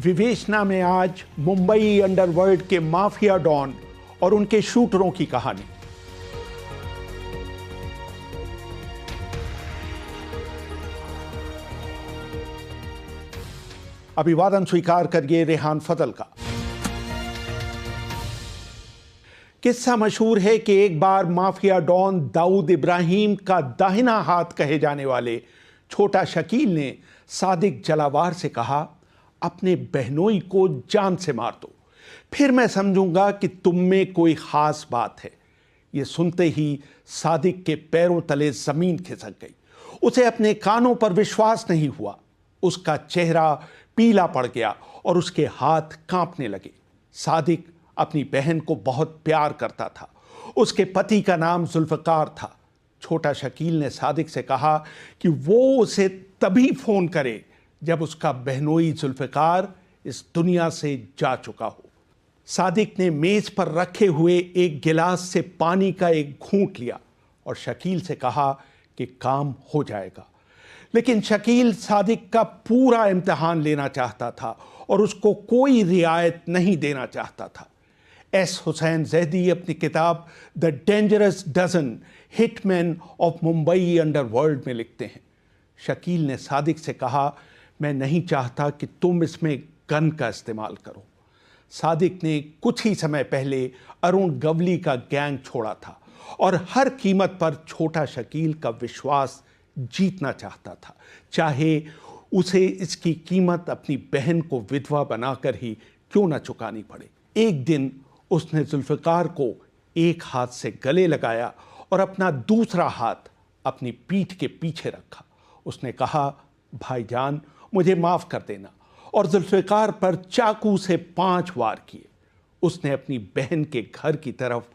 विवेचना में आज मुंबई अंडरवर्ल्ड के माफिया डॉन और उनके शूटरों की कहानी। अभिवादन स्वीकार करिए रेहान फजल का। किस्सा मशहूर है कि एक बार माफिया डॉन दाऊद इब्राहिम का दाहिना हाथ कहे जाने वाले छोटा शकील ने सादिक जलावार से कहा, अपने बहनोई को जान से मार दो, फिर मैं समझूंगा कि तुम में कोई खास बात है। यह सुनते ही सादिक के पैरों तले जमीन खिसक गई। उसे अपने कानों पर विश्वास नहीं हुआ। उसका चेहरा पीला पड़ गया और उसके हाथ कांपने लगे। सादिक अपनी बहन को बहुत प्यार करता था। उसके पति का नाम जुल्फकार था। छोटा शकील ने सादिक से कहा कि वो उसे तभी फोन करे जब उसका बहनोई जुल्फकार इस दुनिया से जा चुका हो। सादिक ने मेज पर रखे हुए एक गिलास से पानी का एक घूंट लिया और शकील से कहा कि काम हो जाएगा। लेकिन शकील सादिक का पूरा इम्तिहान लेना चाहता था और उसको कोई रियायत नहीं देना चाहता था। एस हुसैन ज़ैदी अपनी किताब the dangerous dozen hitman of Mumbai underworld में लिखते हैं, शकील ने सादिक से कहा, मैं नहीं चाहता कि तुम इसमें गन का इस्तेमाल करो। सादिक ने कुछ ही समय पहले अरुण गवली का गैंग छोड़ा था और हर कीमत पर छोटा शकील का विश्वास जीतना चाहता था, चाहे उसे इसकी कीमत अपनी बहन को विधवा बनाकर ही क्यों न चुकानी पड़े। एक दिन उसने जुल्फकार को एक हाथ से गले लगाया और अपना दूसरा हाथ अपनी पीठ के पीछे रखा। उसने कहा, भाईजान मुझे माफ कर देना, और जुल्फकार पर चाकू से 5 वार किए। उसने अपनी बहन के घर की तरफ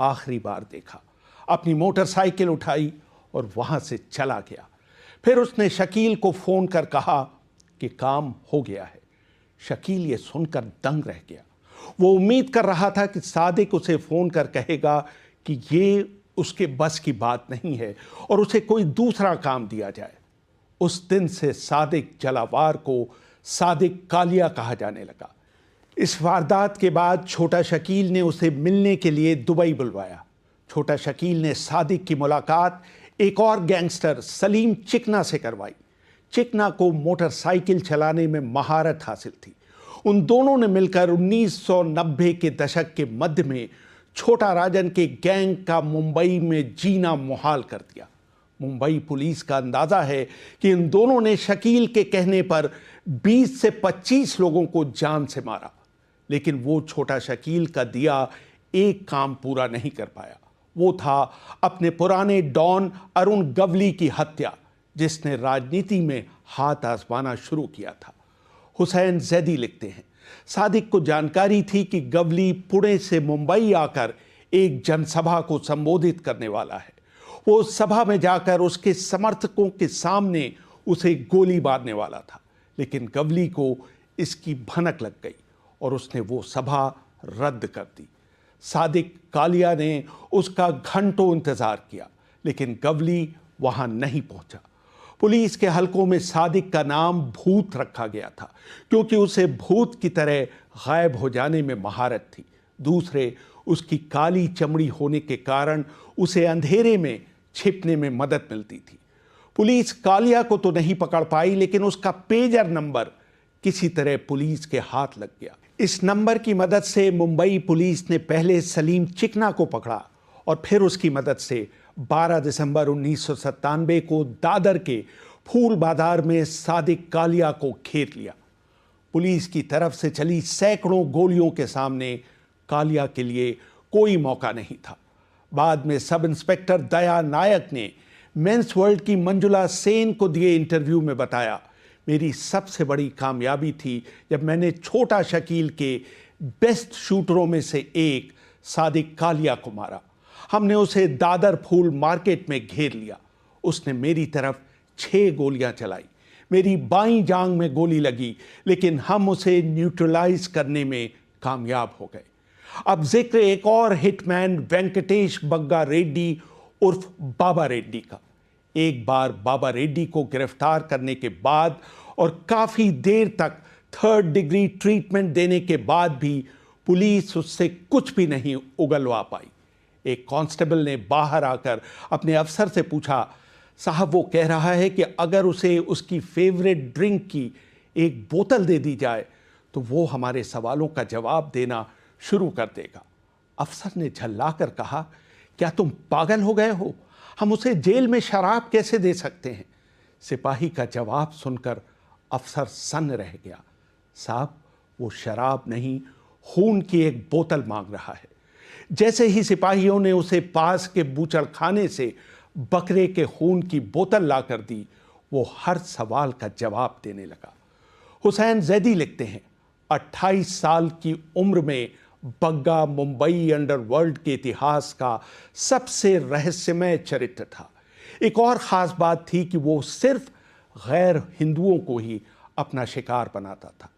आखिरी बार देखा, अपनी मोटरसाइकिल उठाई और वहां से चला गया। फिर उसने शकील को फोन कर कहा कि काम हो गया है। शकील ये सुनकर दंग रह गया। वो उम्मीद कर रहा था कि सादिक उसे फोन कर कहेगा कि ये उसके बस की बात नहीं है और उसे कोई दूसरा काम दिया जाए। उस दिन से सादिक जलावार को सादिक कालिया कहा जाने लगा। इस वारदात के बाद छोटा शकील ने उसे मिलने के लिए दुबई बुलवाया। छोटा शकील ने सादिक की मुलाकात एक और गैंगस्टर सलीम चिकना से करवाई। चिकना को मोटरसाइकिल चलाने में महारत हासिल थी। उन दोनों ने मिलकर 1990 के दशक के मध्य में छोटा राजन के गैंग का मुंबई में जीना मुहाल कर दिया। मुंबई पुलिस का अंदाजा है कि इन दोनों ने शकील के कहने पर 20 से 25 लोगों को जान से मारा, लेकिन वो छोटा शकील का दिया एक काम पूरा नहीं कर पाया। वो था अपने पुराने डॉन अरुण गवली की हत्या, जिसने राजनीति में हाथ आजमाना शुरू किया था। हुसैन ज़ैदी लिखते हैं, सादिक को जानकारी थी कि गवली पुणे से मुंबई आकर एक जनसभा को संबोधित करने वाला है। वो उस सभा में जाकर उसके समर्थकों के सामने उसे गोली मारने वाला था, लेकिन गवली को इसकी भनक लग गई और उसने वो सभा रद्द कर दी। सादिक कालिया ने उसका घंटों इंतजार किया, लेकिन गवली वहां नहीं पहुंचा। पुलिस के हलकों में सादिक का नाम भूत रखा गया था, क्योंकि उसे भूत की तरह गायब हो जाने में महारत थी। दूसरे, उसकी काली चमड़ी होने के कारण उसे अंधेरे में छिपने में मदद मिलती थी। पुलिस कालिया को तो नहीं पकड़ पाई, लेकिन उसका पेजर नंबर किसी तरह पुलिस के हाथ लग गया। इस नंबर की मदद से मुंबई पुलिस ने पहले सलीम चिकना को पकड़ा और फिर उसकी मदद से 12 दिसंबर 1997 को दादर के फूल बाजार में सादिक कालिया को घेर लिया। पुलिस की तरफ से चली सैकड़ों गोलियों के सामने कालिया के लिए कोई मौका नहीं था। बाद में सब इंस्पेक्टर दया नायक ने मेंस वर्ल्ड की मंजुला सेन को दिए इंटरव्यू में बताया, मेरी सबसे बड़ी कामयाबी थी जब मैंने छोटा शकील के बेस्ट शूटरों में से एक सादिक कालिया को मारा। हमने उसे दादर फूल मार्केट में घेर लिया। उसने मेरी तरफ 6 गोलियां चलाई। मेरी बाईं जांग में गोली लगी, लेकिन हम उसे न्यूट्रलाइज करने में कामयाब हो गए। अब जिक्र एक और हिटमैन वेंकटेश बग्गा रेड्डी उर्फ बाबा रेड्डी का। एक बार बाबा रेड्डी को गिरफ्तार करने के बाद और काफी देर तक 3rd डिग्री ट्रीटमेंट देने के बाद भी पुलिस उससे कुछ भी नहीं उगलवा पाई। एक कांस्टेबल ने बाहर आकर अपने अफसर से पूछा, साहब वो कह रहा है कि अगर उसे उसकी फेवरेट ड्रिंक की एक बोतल दे दी जाए तो वो हमारे सवालों का जवाब देना शुरू कर देगा। अफसर ने झल्लाकर कहा, क्या तुम पागल हो गए हो? हम उसे जेल में शराब कैसे दे सकते हैं? सिपाही का जवाब सुनकर अफसर सन्न रह गया। साहब वो शराब नहीं, खून की एक बोतल मांग रहा है। जैसे ही सिपाहियों ने उसे पास के बूचड़खाने से बकरे के खून की बोतल लाकर दी, वो हर सवाल का जवाब देने लगा। हुसैन जैदी लिखते हैं, 28 साल की उम्र में बग्गा मुंबई अंडरवर्ल्ड के इतिहास का सबसे रहस्यमय चरित्र था। एक और ख़ास बात थी कि वो सिर्फ गैर हिंदुओं को ही अपना शिकार बनाता था।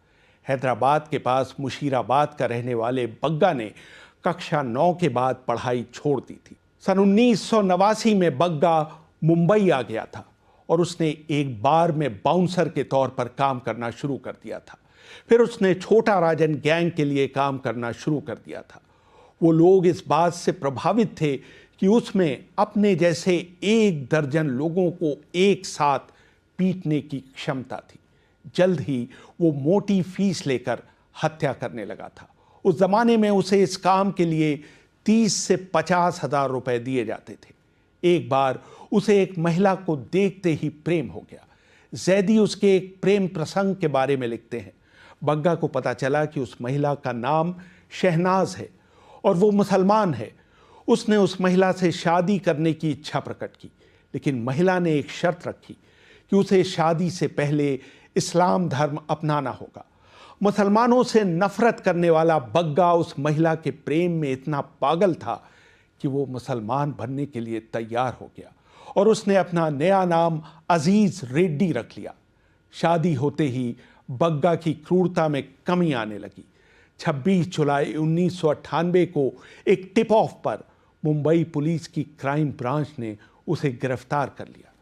हैदराबाद के पास मुशीराबाद का रहने वाले बग्गा ने कक्षा 9 के बाद पढ़ाई छोड़ दी थी। सन 1989 में बग्गा मुंबई आ गया था और उसने एक बार में बाउंसर के तौर पर काम करना शुरू कर दिया था। फिर उसने छोटा राजन गैंग के लिए काम करना शुरू कर दिया था। वो लोग इस बात से प्रभावित थे कि उसमें अपने जैसे 1 दर्जन लोगों को एक साथ पीटने की क्षमता थी। जल्द ही वो मोटी फीस लेकर हत्या करने लगा था। उस जमाने में उसे इस काम के लिए 30 से 50 हजार रुपए दिए जाते थे। एक बार उसे एक महिला को देखते ही प्रेम हो गया। जैदी उसके एक प्रेम प्रसंग के बारे में लिखते हैं, बग्गा को पता चला कि उस महिला का नाम शहनाज है और वो मुसलमान है। उसने उस महिला से शादी करने की इच्छा प्रकट की, लेकिन महिला ने एक शर्त रखी कि उसे शादी से पहले इस्लाम धर्म अपनाना होगा। मुसलमानों से नफरत करने वाला बग्गा उस महिला के प्रेम में इतना पागल था कि वो मुसलमान बनने के लिए तैयार हो गया और उसने अपना नया नाम अजीज रेड्डी रख लिया। शादी होते ही बग्गा की क्रूरता में कमी आने लगी। 26 जुलाई 1998 को एक टिप ऑफ पर मुंबई पुलिस की क्राइम ब्रांच ने उसे गिरफ्तार कर लिया।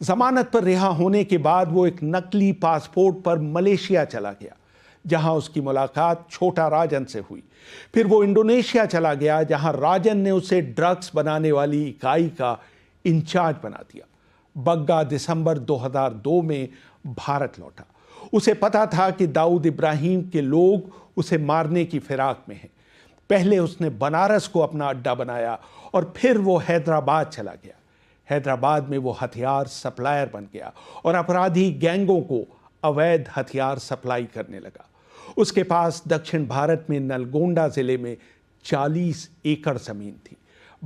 जमानत पर रिहा होने के बाद वो एक नकली पासपोर्ट पर मलेशिया चला गया, जहां उसकी मुलाकात छोटा राजन से हुई। फिर वो इंडोनेशिया चला गया, जहां राजन ने उसे ड्रग्स बनाने वाली इकाई का इंचार्ज बना दिया। बग्गा दिसंबर 2002 में भारत लौटा। उसे पता था कि दाऊद इब्राहिम के लोग उसे मारने की फिराक में हैं। पहले उसने बनारस को अपना अड्डा बनाया और फिर वो हैदराबाद चला गया। हैदराबाद में वो हथियार सप्लायर बन गया और अपराधी गैंगों को अवैध हथियार सप्लाई करने लगा। उसके पास दक्षिण भारत में नलगोंडा जिले में 40 एकड़ जमीन थी।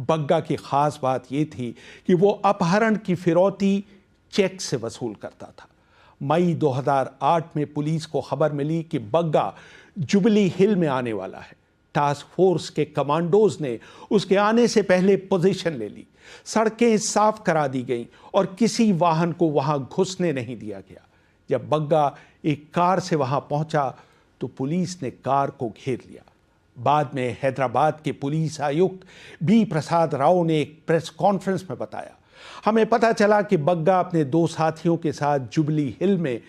बग्गा की खास बात यह थी कि वो अपहरण की फिरौती चेक से वसूल करता था। मई 2008 में पुलिस को खबर मिली कि बग्गा जुबली हिल में आने वाला है। टास्क फोर्स के कमांडोज ने उसके आने से पहले पोजीशन ले ली। सड़कें साफ करा दी गईं और किसी वाहन को वहां घुसने नहीं दिया गया। जब बग्गा एक कार से वहां पहुंचा तो पुलिस ने कार को घेर लिया। बाद में हैदराबाद के पुलिस आयुक्त बी प्रसाद राव ने एक प्रेस कॉन्फ्रेंस में बताया, हमें पता चला कि बग्गा अपने 2 साथियों के साथ जुबली हिल में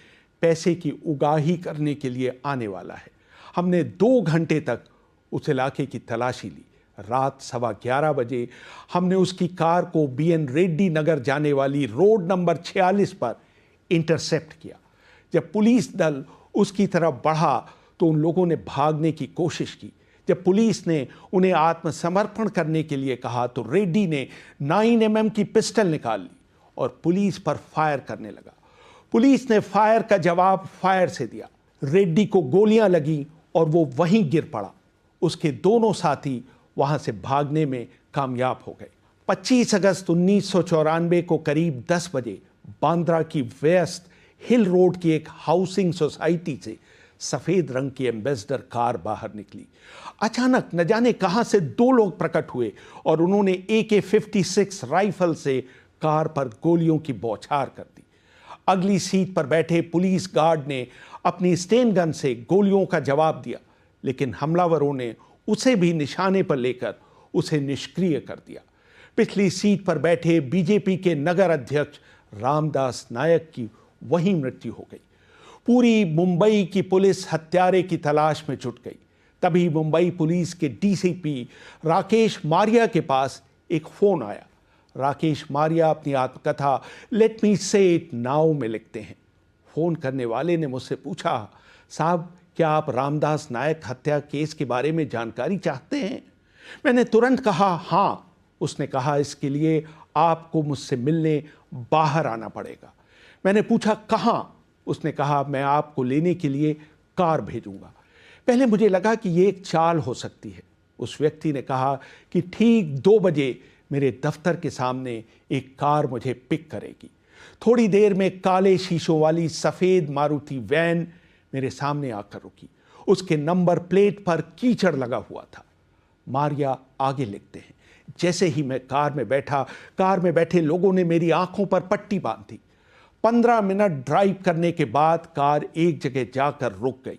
पैसे की उगाही करने के लिए आने वाला है। हमने 2 घंटे तक उस इलाके की तलाशी ली। रात 11:15 बजे हमने उसकी कार को BN रेड्डी नगर जाने वाली रोड नंबर 46 पर इंटरसेप्ट किया। जब पुलिस दल उसकी तरफ बढ़ा तो उन लोगों ने भागने की कोशिश की। जब पुलिस ने उन्हें आत्मसमर्पण करने के लिए कहा तो रेड्डी ने 9mm की पिस्टल निकाल ली और पुलिस पर फायर करने लगा। पुलिस ने फायर का जवाब फायर से दिया। रेड्डी को गोलियां लगी और वो वहीं गिर पड़ा। उसके दोनों साथी वहां से भागने में कामयाब हो गए। 25 अगस्त 1994 को करीब 10 बजे बांद्रा की व्यस्त हिल रोड की एक हाउसिंग सोसाइटी से सफेद रंग की एम्बेसडर कार बाहर निकली। अचानक न जाने कहां से 2 लोग प्रकट हुए और उन्होंने AK-56 राइफल से कार पर गोलियों की बौछार कर दी। अगली सीट पर बैठे पुलिस गार्ड ने अपनी स्टेन गन से गोलियों का जवाब दिया, लेकिन हमलावरों ने उसे भी निशाने पर लेकर उसे निष्क्रिय कर दिया। पिछली सीट पर बैठे बीजेपी के नगर अध्यक्ष रामदास नायक की वहीं मृत्यु हो गई। पूरी मुंबई की पुलिस हत्यारे की तलाश में जुट गई। तभी मुंबई पुलिस के डीसीपी राकेश मारिया के पास एक फोन आया। राकेश मारिया अपनी आत्मकथा लेट मी से इट नाउ में लिखते हैं। फोन करने वाले ने मुझसे पूछा, साहब क्या आप रामदास नायक हत्या केस के बारे में जानकारी चाहते हैं? मैंने तुरंत कहा हाँ। उसने कहा इसके लिए आपको मुझसे मिलने बाहर आना पड़ेगा। मैंने पूछा कहाँ? उसने कहा मैं आपको लेने के लिए कार भेजूंगा। पहले मुझे लगा कि ये एक चाल हो सकती है। उस व्यक्ति ने कहा कि ठीक 2 बजे मेरे दफ्तर के सामने एक कार मुझे पिक करेगी। थोड़ी देर में काले शीशों वाली सफेद मारुति वैन मेरे सामने आकर रुकी। उसके नंबर प्लेट पर कीचड़ लगा हुआ था। मारिया आगे लिखते हैं, जैसे ही मैं कार में बैठा, कार में बैठे लोगों ने मेरी आंखों पर पट्टी बांध दी। 15 मिनट ड्राइव करने के बाद कार एक जगह जाकर रुक गई।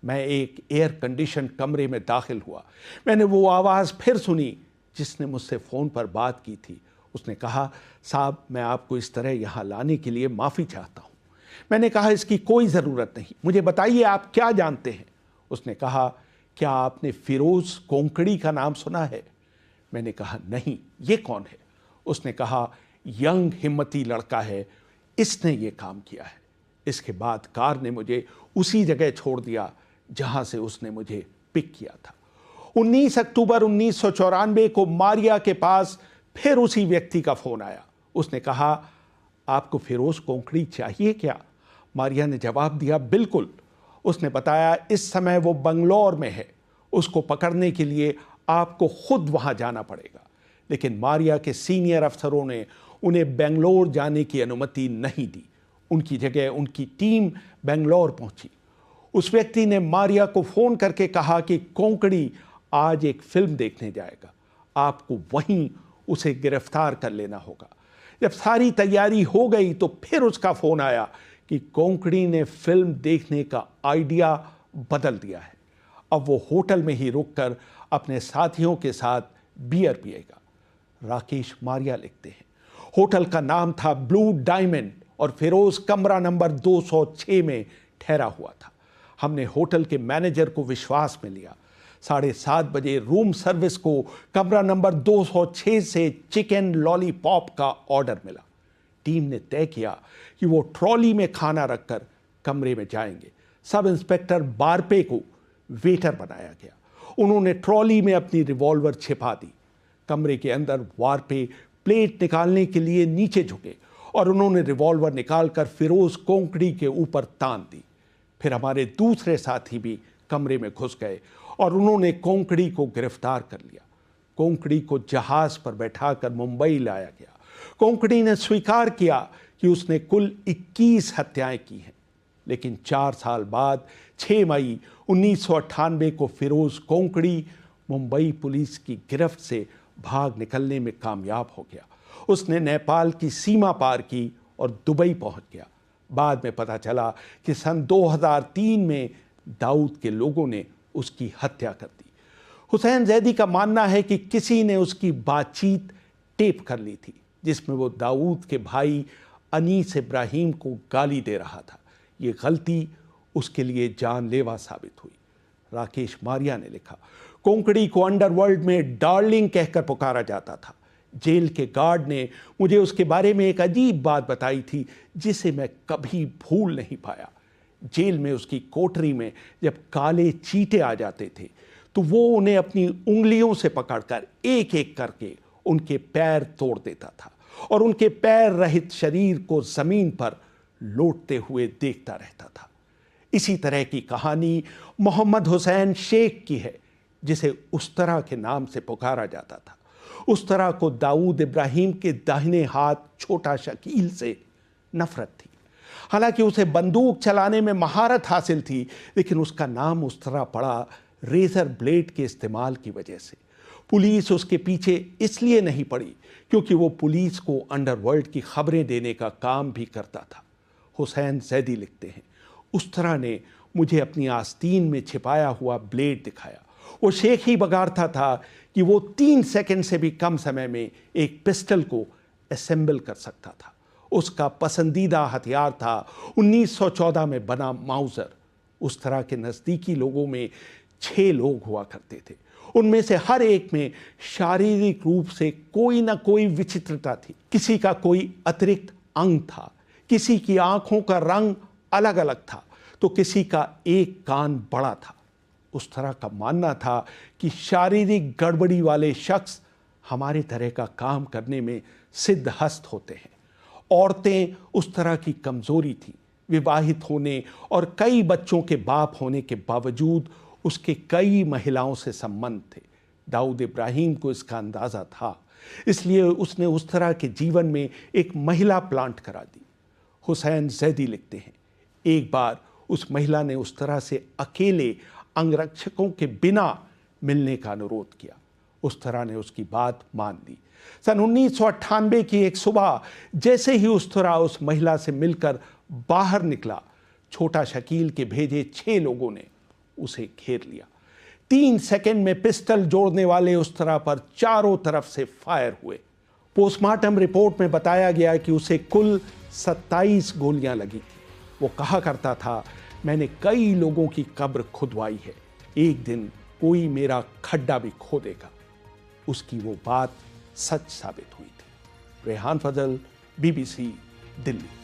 मैं एक एयर कंडीशन कमरे में दाखिल हुआ। मैंने वो आवाज़ फिर सुनी जिसने मुझसे फ़ोन पर बात की थी। उसने कहा, साहब मैं आपको इस तरह यहाँ लाने के लिए माफ़ी चाहता हूँ। मैंने कहा इसकी कोई ज़रूरत नहीं, मुझे बताइए आप क्या जानते हैं? उसने कहा, क्या आपने फिरोज़ कोंकणी का नाम सुना है? मैंने कहा नहीं, ये कौन है? उसने कहा यंग हिम्मती लड़का है, इसने ये काम किया है। इसके बाद कार ने मुझे उसी जगह छोड़ दिया जहां से उसने मुझे पिक किया था। 19 अक्टूबर 1994 को मारिया के पास फिर उसी व्यक्ति का फोन आया। उसने कहा, आपको फिरोज कोंकणी चाहिए क्या? मारिया ने जवाब दिया, बिल्कुल। उसने बताया इस समय वो बंगलौर में है, उसको पकड़ने के लिए आपको खुद वहां जाना पड़ेगा। लेकिन मारिया के सीनियर अफसरों ने उन्हें बेंगलोर जाने की अनुमति नहीं दी। उनकी जगह उनकी टीम बेंगलोर पहुंची। उस व्यक्ति ने मारिया को फोन करके कहा कि कोंकणी आज एक फिल्म देखने जाएगा, आपको वहीं उसे गिरफ्तार कर लेना होगा। जब सारी तैयारी हो गई तो फिर उसका फोन आया कि कोंकणी ने फिल्म देखने का आइडिया बदल दिया है। अब वो होटल में ही रुककर अपने साथियों के साथ बियर पिएगा। राकेश मारिया लिखते हैं, होटल का नाम था ब्लू डायमंड और फिरोज कमरा नंबर 206 में ठहरा हुआ था। हमने होटल के मैनेजर को विश्वास में लिया। 7:30 बजे रूम सर्विस को कमरा नंबर 206 से चिकन लॉलीपॉप का ऑर्डर मिला। टीम ने तय किया कि वो ट्रॉली में खाना रखकर कमरे में जाएंगे। सब इंस्पेक्टर बारपे को वेटर बनाया गया। उन्होंने ट्रॉली में अपनी रिवॉल्वर छिपा दी। कमरे के अंदर वारपे प्लेट निकालने के लिए नीचे झुके और उन्होंने रिवॉल्वर निकालकर फिरोज कोंकणी के ऊपर तान दी। फिर हमारे दूसरे साथी भी कमरे में घुस गए और उन्होंने कोंकणी को गिरफ्तार कर लिया। कोंकणी को जहाज पर बैठाकर मुंबई लाया गया। कोंकणी ने स्वीकार किया कि उसने कुल 21 हत्याएं की हैं। लेकिन 4 साल बाद 6 मई 1998 को फिरोज कोंकणी मुंबई पुलिस की गिरफ्त से भाग निकलने में कामयाब हो गया। उसने नेपाल की सीमा पार की और दुबई पहुंच गया। बाद में पता चला कि सन 2003 में दाऊद के लोगों ने उसकी हत्या कर दी। हुसैन जैदी का मानना है कि किसी ने उसकी बातचीत टेप कर ली थी जिसमें वो दाऊद के भाई अनीस इब्राहिम को गाली दे रहा था। ये गलती उसके लिए जानलेवा साबित हुई। राकेश मारिया ने लिखा, कोंकणी को अंडरवर्ल्ड में डार्लिंग कहकर पुकारा जाता था। जेल के गार्ड ने मुझे उसके बारे में एक अजीब बात बताई थी जिसे मैं कभी भूल नहीं पाया। जेल में उसकी कोठरी में जब काले चींटे आ जाते थे तो वो उन्हें अपनी उंगलियों से पकड़कर एक एक करके उनके पैर तोड़ देता था और उनके पैर रहित शरीर को जमीन पर लौटते हुए देखता रहता था। इसी तरह की कहानी मोहम्मद हुसैन शेख की है जिसे उस तरह के नाम से पुकारा जाता था। उस तरह को दाऊद इब्राहिम के दाहिने हाथ छोटा शकील से नफरत थी। हालांकि उसे बंदूक चलाने में महारत हासिल थी, लेकिन उसका नाम उस तरह पड़ा रेजर ब्लेड के इस्तेमाल की वजह से। पुलिस उसके पीछे इसलिए नहीं पड़ी क्योंकि वो पुलिस को अंडरवर्ल्ड की खबरें देने का काम भी करता था। हुसैन जैदी लिखते हैं, उस तरह ने मुझे अपनी आस्तीन में छिपाया हुआ ब्लेड दिखाया। वो शेख ही बगाड़ता था कि वो 3 सेकंड से भी कम समय में एक पिस्टल को असेंबल कर सकता था। उसका पसंदीदा हथियार था 1914 में बना माउजर। उस तरह के नज़दीकी लोगों में 6 लोग हुआ करते थे। उनमें से हर एक में शारीरिक रूप से कोई ना कोई विचित्रता थी। किसी का कोई अतिरिक्त अंग था, किसी की आंखों का रंग अलग अलग था, तो किसी का एक कान बड़ा था। उस तरह का मानना था कि शारीरिक गड़बड़ी वाले शख्स हमारे तरह का काम करने में सिद्धहस्त होते हैं। औरतें उस तरह की कमजोरी थी। विवाहित होने और कई बच्चों के बाप होने के बावजूद उसके कई महिलाओं से संबंध थे। दाऊद इब्राहिम को इसका अंदाजा था, इसलिए उसने उस तरह के जीवन में एक महिला प्लांट करा दी। हुसैन जैदी लिखते हैं, एक बार उस महिला ने उस तरह से अकेले अंगरक्षकों के बिना मिलने का अनुरोध किया। उस तरह ने उसकी बात मान ली। सन 1998 की एक सुबह जैसे ही उस तरह उस महिला से मिलकर बाहर निकला, छोटा शकील के भेजे 6 लोगों ने उसे घेर लिया। 3 सेकंड में पिस्टल जोड़ने वाले उस तरह पर चारों तरफ से फायर हुए। पोस्टमार्टम रिपोर्ट में बताया गया कि उसे कुल 27 गोलियां लगी थी। वो कहा करता था, मैंने कई लोगों की कब्र खुदवाई है, एक दिन कोई मेरा खड्डा भी खोदेगा। उसकी वो बात सच साबित हुई थी। रेहान फजल, BBC, दिल्ली।